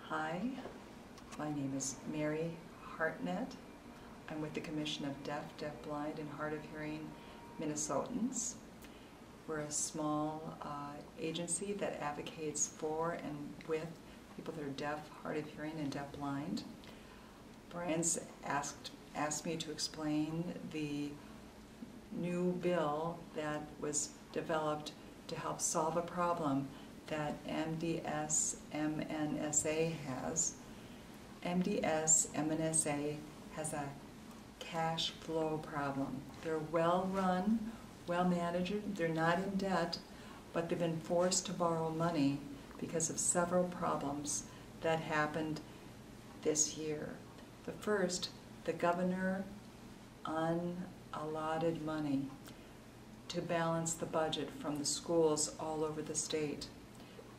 Hi, my name is Mary Harnett. I'm with the Commission of Deaf, Deafblind, and Hard-of-Hearing Minnesotans. We're a small agency that advocates for and with people that are deaf, hard of hearing, and deafblind. Brian's asked me to explain the new bill that was developed to help solve a problem that MDS-MNSA has. MDS-MNSA has a cash flow problem. They're well run, well managed, they're not in debt, but they've been forced to borrow money because of several problems that happened this year. The first, the governor unallotted money to balance the budget from the schools all over the state.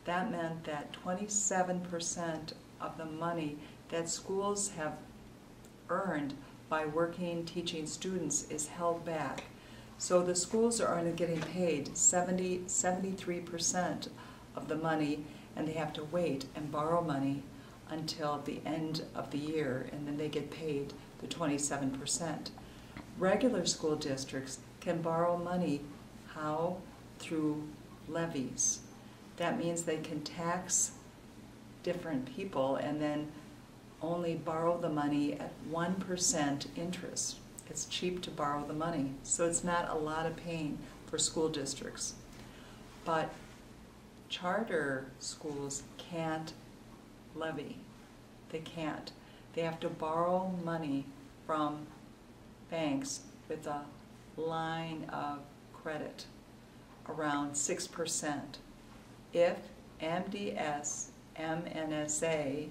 That meant that 27% of the money that schools have earned by working, teaching students is held back. So the schools are only getting paid 73% of the money, and they have to wait and borrow money until the end of the year, and then they get paid the 27%. Regular school districts can borrow money. How? Through levies. That means they can tax different people and then only borrow the money at 1% interest. It's cheap to borrow the money, so it's not a lot of pain for school districts. But charter schools can't levy. They can't. They have to borrow money from banks with a line of credit around 6%. If MDS-MNSA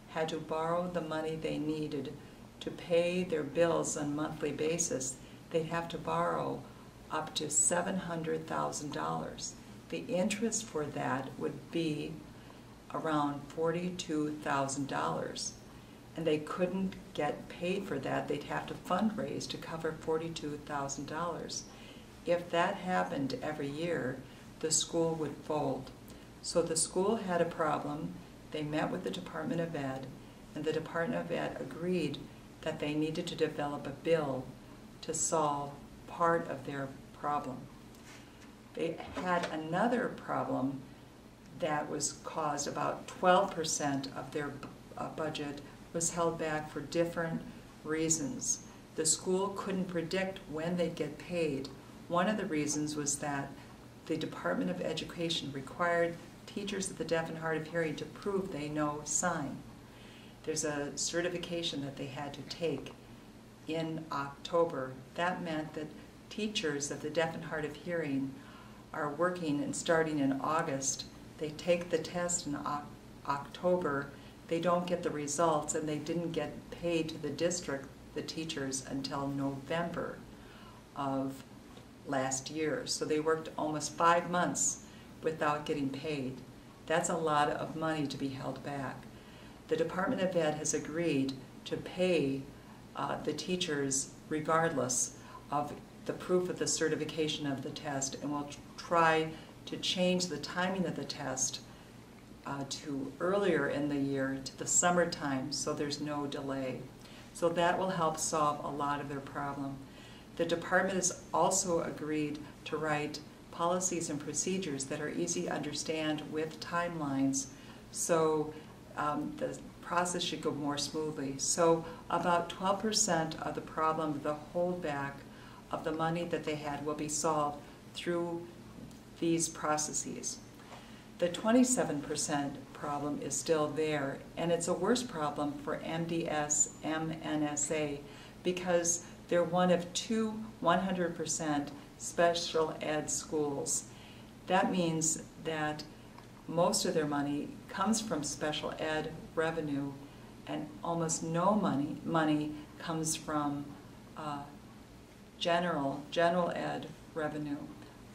had to borrow the money they needed to pay their bills on a monthly basis, they'd have to borrow up to $700,000. The interest for that would be around $42,000. And they couldn't get paid for that. They'd have to fundraise to cover $42,000. If that happened every year, the school would fold. So the school had a problem. They met with the Department of Ed, and the Department of Ed agreed that they needed to develop a bill to solve part of their problem. They had another problem that was caused. About 12% of their budget was held back for different reasons. The school couldn't predict when they'd get paid. One of the reasons was that the Department of Education required teachers of the deaf and hard of hearing to prove they know sign. There's a certification that they had to take in October. That meant that teachers of the deaf and hard of hearing are working and starting in August. They take the test in October, they don't get the results, and they didn't get paid to the district, the teachers, until November of last year. So they worked almost 5 months without getting paid. That's a lot of money to be held back. The Department of Ed has agreed to pay the teachers regardless of the proof of the certification of the test, and will try to change the timing of the test to earlier in the year, to the summertime, so there's no delay. So that will help solve a lot of their problem. The department has also agreed to write policies and procedures that are easy to understand with timelines, so the process should go more smoothly. So about 12% of the problem, the holdback of the money that they had, will be solved through these processes. The 27% problem is still there, and it's a worse problem for MDS-MNSA because they're one of two 100% special ed schools. That means that most of their money comes from special ed revenue, and almost no money comes from general ed revenue.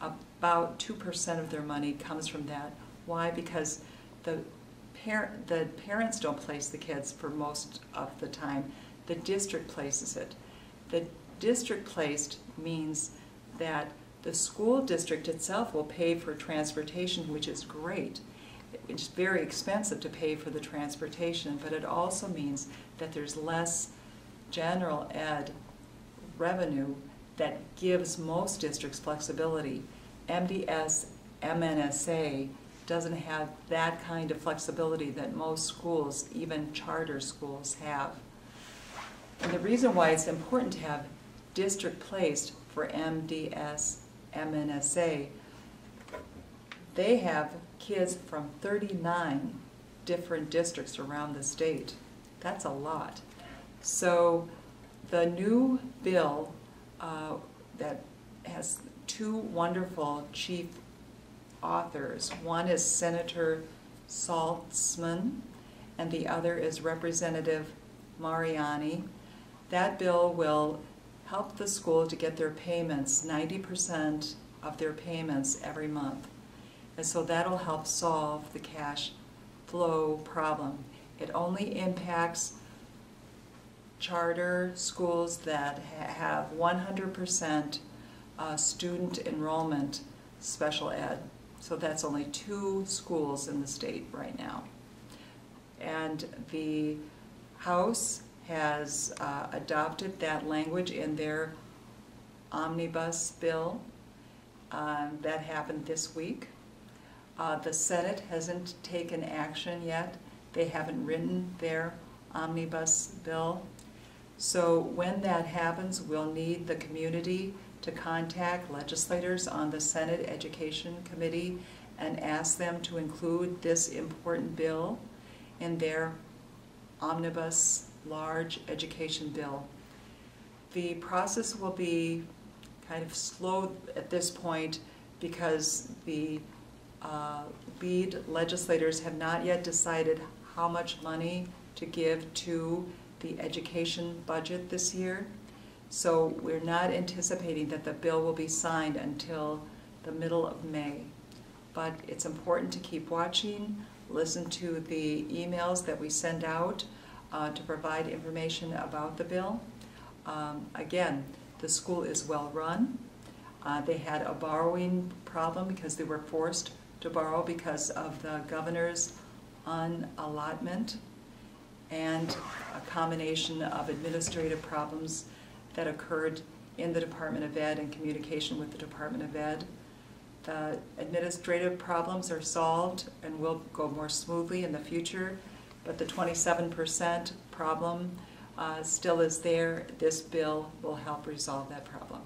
About 2% of their money comes from that. Why? Because the parents don't place the kids for most of the time. The district places it. The district placed means that the school district itself will pay for transportation, which is great. it's very expensive to pay for the transportation, but it also means that there's less general ed revenue that gives most districts flexibility. MDS-MNSA doesn't have that kind of flexibility that most schools, even charter schools, have. And the reason why it's important to have district placed for MDS-MNSA, they have kids from 39 different districts around the state. That's a lot. So the new bill that has two wonderful chief authors. One is Senator Saltzman, and the other is Representative Mariani. That bill will help the school to get their payments, 90% of their payments every month. And so that'll help solve the cash flow problem. It only impacts charter schools that have 100% student enrollment special ed. So that's only 2 schools in the state right now. And the House has adopted that language in their omnibus bill. That happened this week. The Senate hasn't taken action yet. They haven't written their omnibus bill. So when that happens, we'll need the community to contact legislators on the Senate Education Committee and ask them to include this important bill in their omnibus large education bill. The process will be kind of slow at this point because the lead legislators have not yet decided how much money to give to the education budget this year. So we're not anticipating that the bill will be signed until the middle of May. But it's important to keep watching, listen to the emails that we send out to provide information about the bill. Again, the school is well run. They had a borrowing problem because they were forced to borrow because of the governor's unallotment and a combination of administrative problems that occurred in the Department of Ed and communication with the Department of Ed. The administrative problems are solved and will go more smoothly in the future, but the 27% problem still is there. This bill will help resolve that problem.